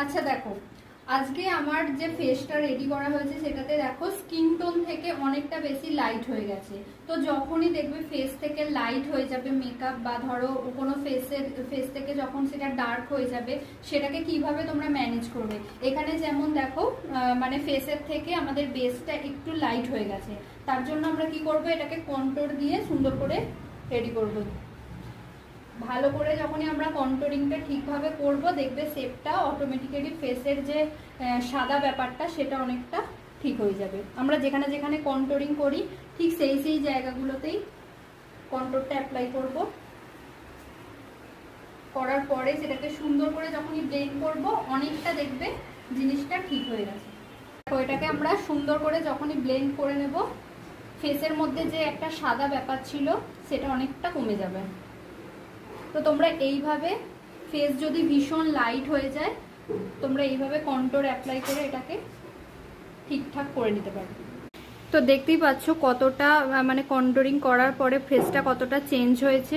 আচ্ছা দেখো, আজকে আমার যে ফেসটা রেডি করা হয়েছে সেটাতে দেখো স্কিন টোন থেকে অনেকটা বেশি লাইট হয়ে গেছে। তো যখনই দেখবে ফেস থেকে লাইট হয়ে যাবে মেকআপ, বা ধরো কোনো ফেস থেকে যখন সেটা ডার্ক হয়ে যাবে, সেটাকে কিভাবে তোমরা ম্যানেজ করবে। এখানে যেমন দেখো মানে ফেসের থেকে আমাদের বেসটা একটু লাইট হয়ে গেছে, তার জন্য আমরা কি করব, এটাকে কন্ট্রোল দিয়ে সুন্দর করে রেডি করব। ভালো করে যখনই আমরা কন্ট্রোলিংটা ঠিকভাবে করব, দেখবে শেপটা অটোমেটিক্যালি ফেসের যে সাদা ব্যাপারটা সেটা অনেকটা ঠিক হয়ে যাবে। আমরা যেখানে যেখানে কন্ট্রোলিং করি ঠিক সেই সেই জায়গাগুলোতেই কন্ট্রোলটা অ্যাপ্লাই করব। করার পরে সেটাকে সুন্দর করে যখনই ব্লেন্ড করব, অনেকটা দেখবে জিনিসটা ঠিক হয়ে গেছে। তো এটাকে আমরা সুন্দর করে যখনই ব্লেন্ড করে নেব, ফেসের মধ্যে যে একটা সাদা ব্যাপার ছিল সেটা অনেকটা কমে যাবে। তো তোমরা এইভাবে, ফেস যদি ভীষণ লাইট হয়ে যায়, তোমরা এইভাবে কন্ট্রোল অ্যাপ্লাই করে এটাকে ঠিকঠাক করে নিতে পারো। তো দেখতেই পাচ্ছ কতটা মানে কন্ট্রোলিং করার পরে ফেসটা কতটা চেঞ্জ হয়েছে।